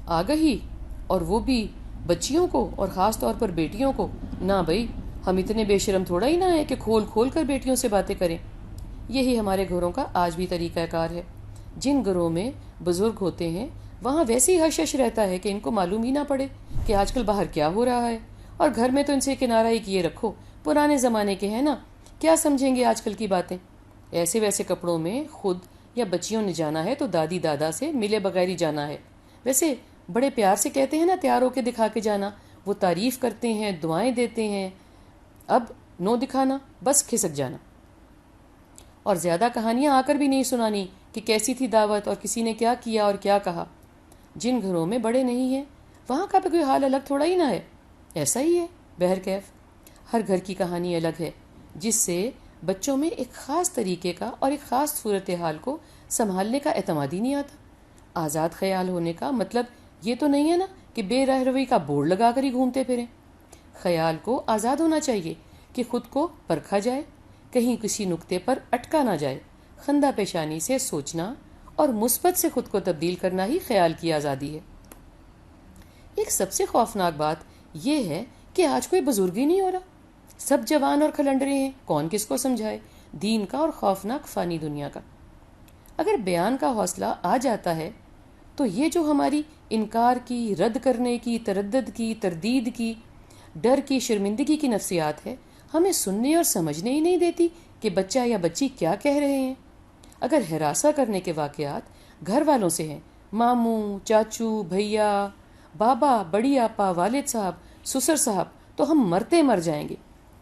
آگہی، اور وہ بھی بچیوں کو، اور خاص طور پر بیٹیوں کو۔ نہ بھئی، ہم اتنے بے شرم تھوڑا ہی نہ ہیں کہ کھول کھول کر بیٹیوں سے باتیں کریں۔ یہی ہمارے گھروں کا آج بھی طریقہ کار ہے۔ جن گھروں میں بزرگ ہوتے ہیں وہاں ویسی حش حش رہتا ہے کہ ان کو معلوم ہی نہ پڑے کہ آج کل باہر کیا ہو رہا ہے، اور گھر میں تو ان سے کنارہ ہی کیے رکھو، پرانے زمانے کے ہیں نا، کیا سمجھیں گے آج کل کی باتیں۔ ایسے ویسے کپڑوں میں خود یا بچیوں نے جانا ہے تو دادی دادا سے ملے بغیر ہی جانا ہے۔ ویسے بڑے پیار سے کہتے ہیں نا تیار ہو کے دکھا کے جانا، وہ تعریف کرتے ہیں، دعائیں دیتے ہیں۔ اب نو دکھانا، بس کھسک جانا، اور زیادہ کہانیاں آ کر بھی نہیں سنانی کہ کیسی تھی دعوت اور کسی نے کیا کیا اور کیا کہا۔ جن گھروں میں بڑے نہیں ہیں وہاں کا بھی کوئی حال الگ تھوڑا ہی نہ ہے، ایسا ہی ہے بہرکیف۔ ہر گھر کی کہانی الگ ہے، جس سے بچوں میں ایک خاص طریقے کا اور ایک خاص صورتحال کو سنبھالنے کا اعتماد ہی نہیں آتا۔ آزاد خیال ہونے کا مطلب یہ تو نہیں ہے نا کہ بے رہ روی کا بورڈ لگا کر ہی گھومتے پھریں۔ خیال کو آزاد ہونا چاہیے کہ خود کو پرکھا جائے، کہیں کسی نقطے پر اٹکا نہ جائے۔ خندہ پیشانی سے سوچنا اور مثبت سے خود کو تبدیل کرنا ہی خیال کی آزادی ہے۔ ایک سب سے خوفناک بات یہ ہے کہ آج کوئی بزرگ ہی نہیں ہو رہا، سب جوان اور کھلنڈرے ہیں، کون کس کو سمجھائے دین کا اور خوفناک فانی دنیا کا۔ اگر بیان کا حوصلہ آ جاتا ہے تو یہ جو ہماری انکار کی، رد کرنے کی، تردد کی، تردید کی، ڈر کی، شرمندگی کی نفسیات ہے، ہمیں سننے اور سمجھنے ہی نہیں دیتی کہ بچہ یا بچی کیا کہہ رہے ہیں۔ اگر ہراساں کرنے کے واقعات گھر والوں سے ہیں، ماموں، چاچو، بھیا، بابا، بڑی آپا، والد صاحب، سسر صاحب، تو ہم مرتے مر جائیں گے،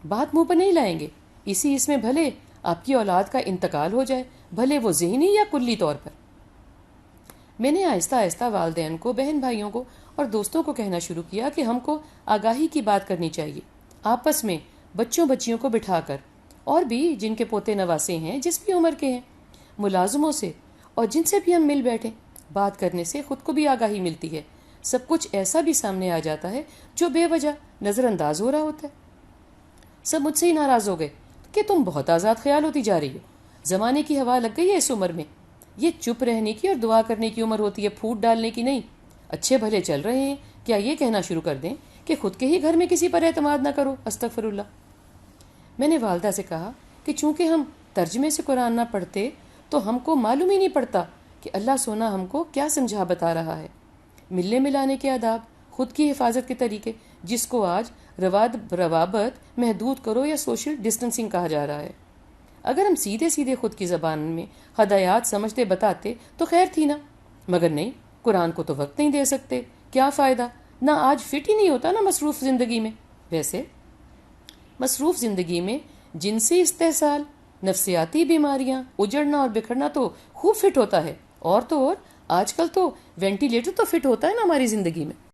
بات منہ پر نہیں لائیں گے۔ اس میں بھلے آپ کی اولاد کا انتقال ہو جائے، بھلے وہ ذہنی یا کلی طور پر۔ میں نے آہستہ آہستہ والدین کو، بہن بھائیوں کو اور دوستوں کو کہنا شروع کیا کہ ہم کو آگاہی کی بات کرنی چاہیے، آپس میں بچوں بچیوں کو بٹھا کر، اور بھی جن کے پوتے نواسے ہیں جس بھی عمر کے ہیں، ملازموں سے، اور جن سے بھی ہم مل بیٹھیں۔ بات کرنے سے خود کو بھی آگاہی ملتی ہے، سب کچھ ایسا بھی سامنے آ جاتا ہے جو بے وجہ نظر انداز ہو رہا ہوتا ہے۔ سب مجھ سے ہی ناراض ہو گئے کہ تم بہت آزاد خیال ہوتی جا رہی ہو، زمانے کی ہوا لگ گئی ہے اس عمر میں، یہ چپ رہنے کی اور دعا کرنے کی عمر ہوتی ہے، پھوٹ ڈالنے کی نہیں۔ اچھے بھلے چل رہے ہیں، کیا یہ کہنا شروع کر دیں کہ خود کے ہی گھر میں کسی پر اعتماد نہ کرو؟ استغفر اللہ۔ میں نے والدہ سے کہا کہ چونکہ ہم ترجمے سے قرآن نہ پڑھتے تو ہم کو معلوم ہی نہیں پڑتا کہ اللہ سونا ہم کو کیا سمجھا بتا رہا ہے۔ ملنے ملانے کے آداب، خود کی حفاظت کے طریقے، جس کو آج روابط محدود کرو یا سوشل ڈسٹنسنگ کہا جا رہا ہے، اگر ہم سیدھے سیدھے خود کی زبان میں ہدایات سمجھتے بتاتے تو خیر تھی نا، مگر نہیں، قرآن کو تو وقت نہیں دے سکتے، کیا فائدہ، نہ آج فٹ ہی نہیں ہوتا نا مصروف زندگی میں۔ ویسے مصروف زندگی میں جنسی استحصال، نفسیاتی بیماریاں، اجڑنا اور بکھرنا تو خوب فٹ ہوتا ہے، اور تو اور آج کل تو وینٹیلیٹر تو فٹ ہوتا ہے نا ہماری زندگی میں۔